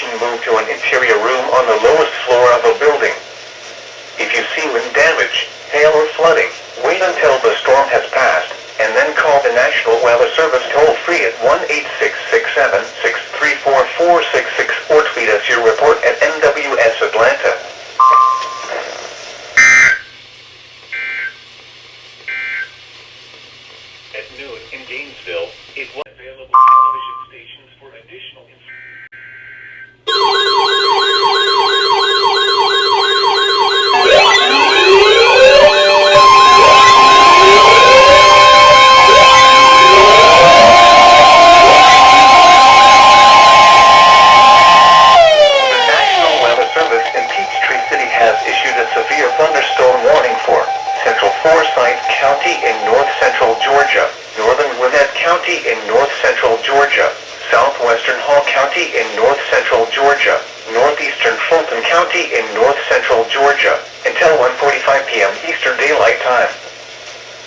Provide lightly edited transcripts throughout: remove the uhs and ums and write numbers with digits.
protection, move to an interior room on the lowest floor of a building. If you see wind damage, hail or flooding, wait until the storm has passed, and then call the National Weather Service toll-free at 1-866-763-4466 or tweet us your report at NWS Atlanta. At noon in Gainesville, it was available television stations for additional information. Severe thunderstorm warning for Central Forsyth County in north-central Georgia, northern Gwinnett County in north-central Georgia, southwestern Hall County in north-central Georgia, northeastern Fulton County in north-central Georgia, until 1:45 p.m. Eastern Daylight Time.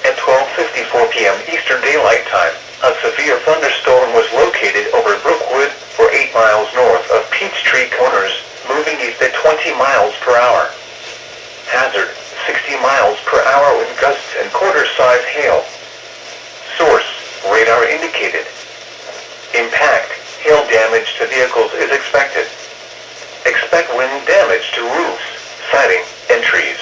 At 12:54 p.m. Eastern Daylight Time, a severe thunderstorm was located over Brookwood, or 8 miles north of Peachtree Corners, moving east at 20 miles per hour. Hazard, 60 miles per hour with gusts and quarter-size hail. Source, radar indicated. Impact, hail damage to vehicles is expected. Expect wind damage to roofs, siding, and trees.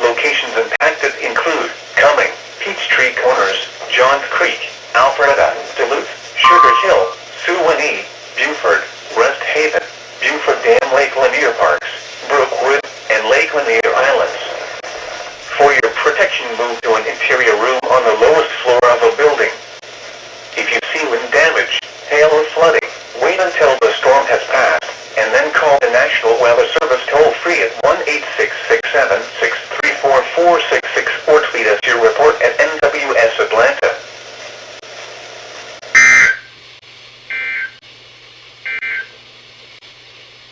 Locations impacted include Cumming, Peachtree Corners, Johns Creek, Alpharetta, Duluth, Sugar Hill, Suwanee, Buford, Rest Haven, Buford Dam, Lake Lanier Parks, Brookwood, and Lake Lanier Islands. For your protection, move to an interior room on the lowest floor of a building. If you see wind damage, hail or flooding, wait until the storm has passed, and then call the National Weather Service toll-free at 1-866-763-4466 or tweet us your report at NWS Atlanta.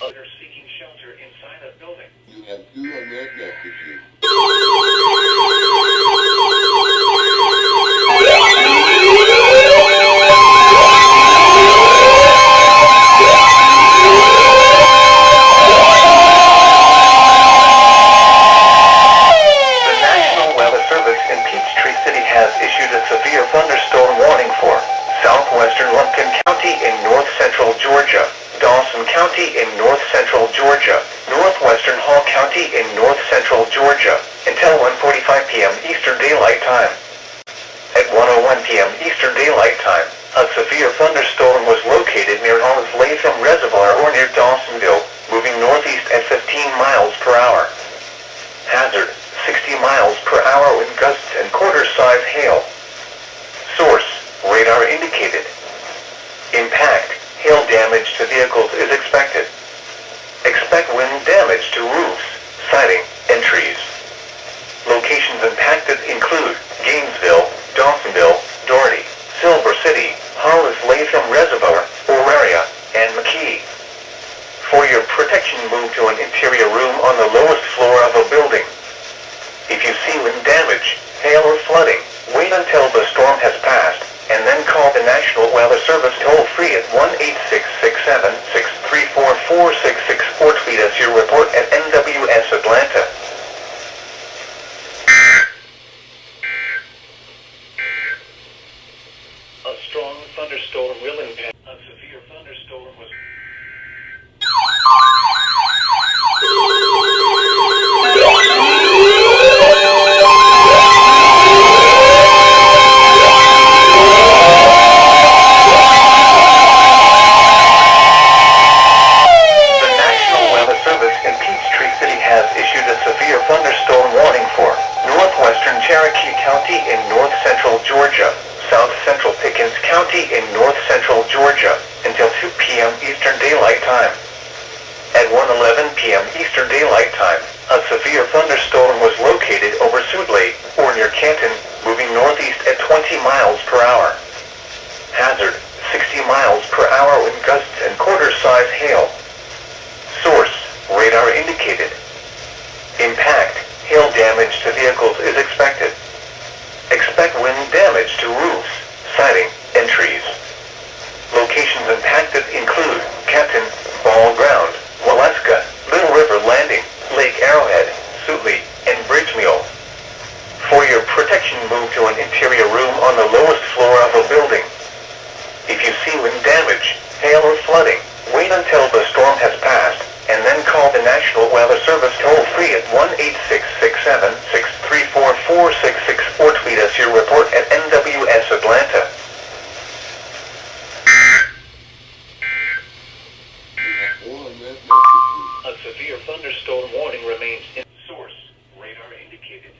Others seeking shelter inside a building. You have 2 unread messages. Severe thunderstorm warning for southwestern Lumpkin County in north-central Georgia, Dawson County in north-central Georgia, northwestern Hall County in north-central Georgia, until 1:45 p.m. Eastern Daylight Time. At 1:01 p.m. Eastern Daylight Time, a severe thunderstorm was located near Hollis Latham Reservoir or near Dawsonville, moving northeast at 15 miles per hour. Hazard, 60 miles per hour with gusts and quarter-size hail. Source, radar indicated. Impact, hail damage to vehicles is expected. Expect wind damage to roofs, siding, and trees. Locations impacted include Gainesville, Dawsonville, Doherty, Silver City, Hollis Latham Reservoir, Auraria, and McKee. For your protection, move to an interior room on the lowest floor of a building. If you see wind damage, hail or flooding, wait until the storm has passed, and then call the National Weather Service toll-free at 1-866-763-4466 or tweet us your report at NWS Atlanta. A strong thunderstorm will impact. A severe thunderstorm was... Cherokee County in north-central Georgia, south-central Pickens County in north-central Georgia, until 2 p.m. Eastern Daylight Time. At 1:11 p.m. Eastern Daylight Time, a severe thunderstorm was located over Sudeley, or near Canton, moving northeast at 20 miles per hour. Hazard, 60 miles per hour with gusts and quarter-size hail. Source, radar indicated. Impact, hail damage to vehicles is expected. Expect wind damage to roofs, siding, and trees. Locations impacted include Canton, Fall Ground, Waleska, Little River Landing, Lake Arrowhead, Sutley, and Bridge Mule. For your protection, move to an interior room on the lowest floor of a building. If you see wind damage, hail or flooding, wait until the storm has passed, and then call the National Weather Service toll-free at 1-866-7-634-466 or tweet us your report at NWS Atlanta. All red messages. A severe thunderstorm warning remains in source. Radar indicated.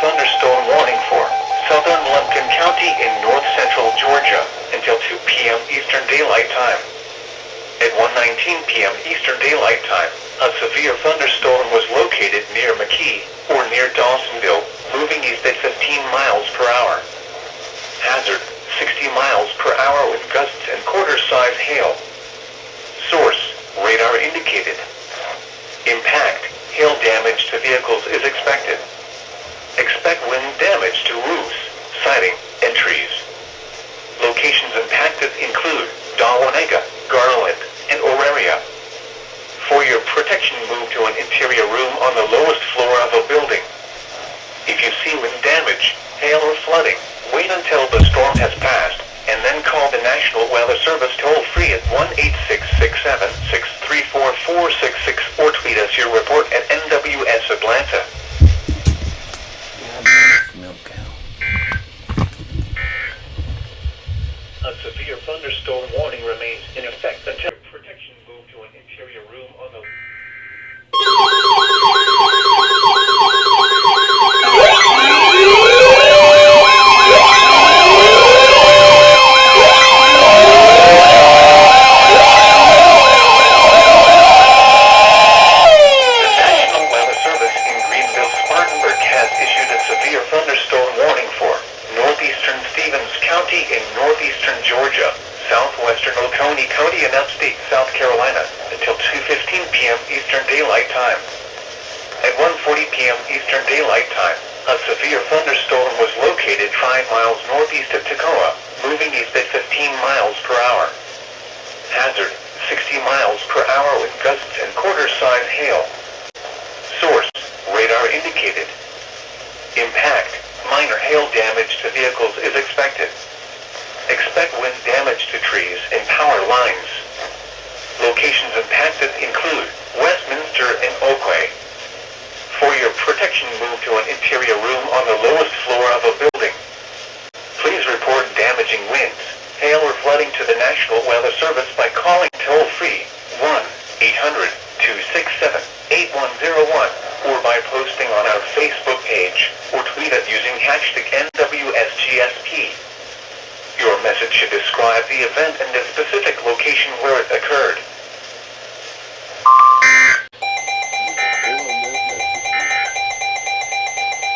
Thunderstorm warning for southern Lumpkin County in north-central Georgia until 2 p.m. Eastern Daylight Time. At 1:19 p.m. Eastern Daylight Time, a severe thunderstorm was located near McKee, or near Dawsonville, moving east at 15 miles per hour. Hazard, 60 miles per hour with gusts and quarter-size hail. Source, radar indicated. Impact, hail damage to vehicles is expected. Expect wind damage to roofs, siding, and trees. Locations impacted include Dahlonega, Garland, and Auraria. For your protection, move to an interior room on the lowest floor of a building. If you see wind damage, hail or flooding, wait until the storm has passed, and then call the National Weather Service toll-free at 1-866-7-634-466 or tweet us your report at NWS Atlanta. A severe thunderstorm warning remains in effect until protection move to an interior room on the... Georgia, southwestern Oconee County and upstate South Carolina until 2:15 p.m. Eastern Daylight Time. At 1:40 p.m. Eastern Daylight Time, a severe thunderstorm was located 5 miles northeast of Toccoa, moving east at 15 miles per hour. Hazard, 60 miles per hour with gusts and quarter-size hail. Source, radar indicated. Impact, minor hail damage to vehicles is expected. Expect wind damage to trees and power lines. Locations impacted include Westminster and Oakway. For your protection, move to an interior room on the lowest floor of a building. Please report damaging winds, hail or flooding to the National Weather Service by calling toll-free 1-800-267-8101 or by posting on our Facebook page or tweet it using hashtag NWSGSP. Your message should describe the event and the specific location where it occurred.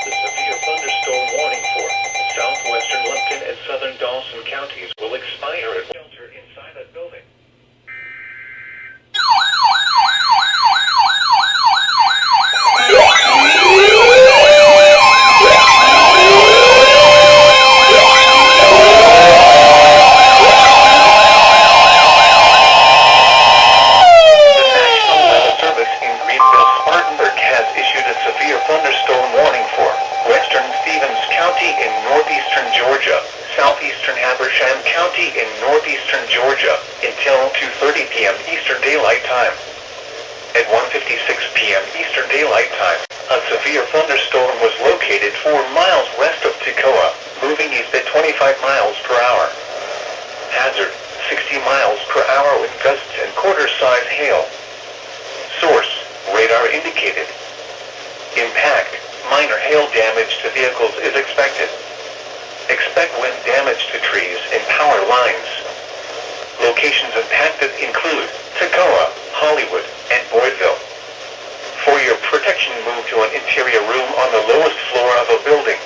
The severe thunderstorm warning for southwestern Lumpkin and southern Dawson counties will expire at shelter inside that building. Thunderstorm warning for western Stevens County in northeastern Georgia, southeastern Habersham County in northeastern Georgia until 2:30 p.m. Eastern Daylight Time. At 1:56 p.m. Eastern Daylight Time, a severe thunderstorm was located 4 miles west of Toccoa, moving east at 25 miles per hour. Hazard, 60 miles per hour with gusts and quarter-size hail. Source, radar indicated. Impact, minor hail damage to vehicles is expected. Expect wind damage to trees and power lines. Locations impacted include Toccoa, Hollywood, and Boydville. For your protection, move to an interior room on the lowest floor of a building.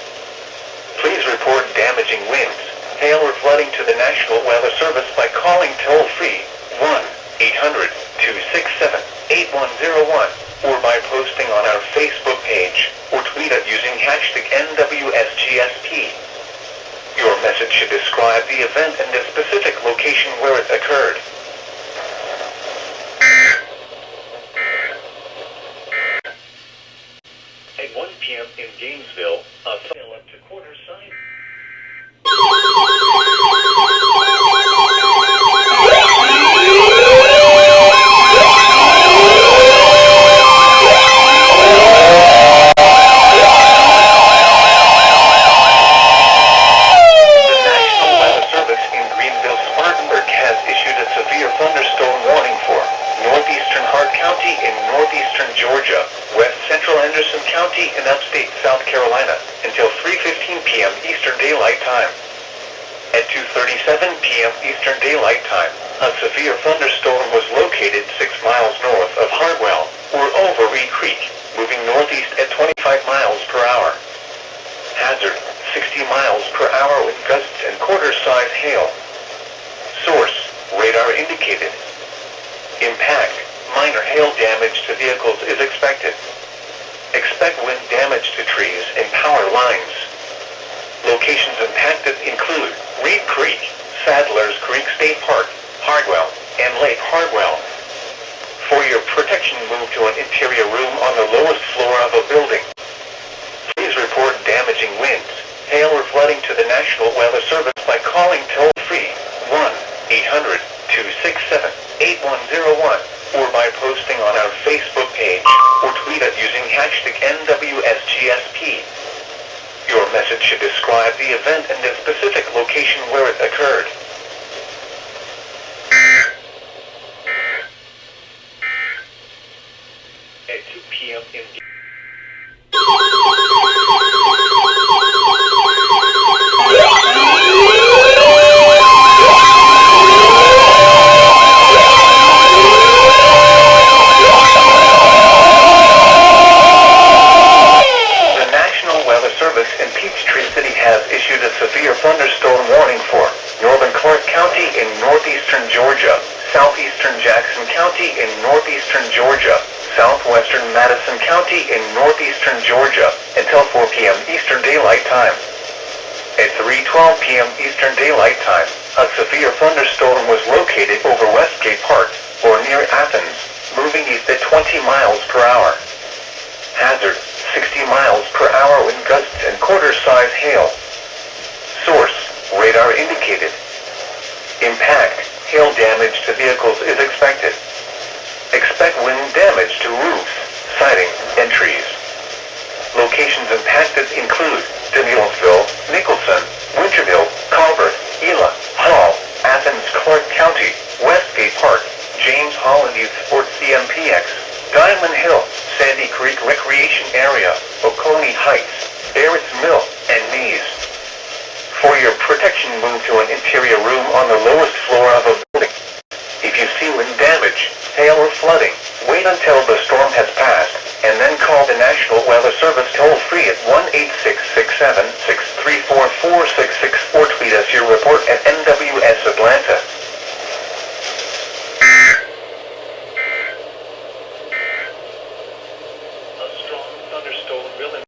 Please report damaging winds, hail or flooding to the National Weather Service by calling toll-free 1-800-267-8101 or by posting on our Facebook page or tweet it using hashtag NWSGSP. Your message should describe the event and the specific location where it occurred. At 1 p.m. in Gainesville, a sail up to quarter sign. Thunderstorm warning for northeastern Hart County in northeastern Georgia, west central Anderson County in upstate South Carolina until 3:15 p.m. Eastern Daylight Time. At 2:37 p.m. Eastern Daylight Time, a severe thunderstorm was located 6 miles north of Hartwell, or Overy Creek, moving northeast at 25 miles per hour. Hazard, 60 miles per hour with gusts and quarter-size hail. Source, radar indicated. Impact, minor hail damage to vehicles is expected. Expect wind damage to trees and power lines. Locations impacted include Reed Creek, Sadler's Creek State Park, Hardwell, and Lake Hardwell. For your protection, move to an interior room on the lowest floor of a building. Please report damaging winds, hail or flooding to the National Weather Service by calling toll-free 1-800-267-8101 or by posting on our Facebook page or tweet it using hashtag NWSGSP. Your message should describe the event and the specific location where it occurred. At 2 p.m. in thunderstorm warning for northern Clark County in northeastern Georgia, southeastern Jackson County in northeastern Georgia, southwestern Madison County in northeastern Georgia until 4 p.m. Eastern Daylight Time. At 3:12 p.m. Eastern Daylight Time, a severe thunderstorm was located over Westgate Park or near Athens, moving east at 20 miles per hour. Hazard, 60 miles per hour with gusts and quarter-size hail. Source, radar indicated. Impact, hail damage to vehicles is expected. Expect wind damage to roofs, siding, and trees. Locations impacted include Demulesville, Nicholson, Winterville, Colbert, Ela, Hall, Athens, Clark County, Westgate Park, James Holland Youth Sports CMPX, Diamond Hill, Sandy Creek Recreation Area, Oconee Heights, Barrett's Mill, and Nees. For your protection, move to an interior room on the lowest floor of a building. If you see wind damage, hail or flooding, wait until the storm has passed, and then call the National Weather Service.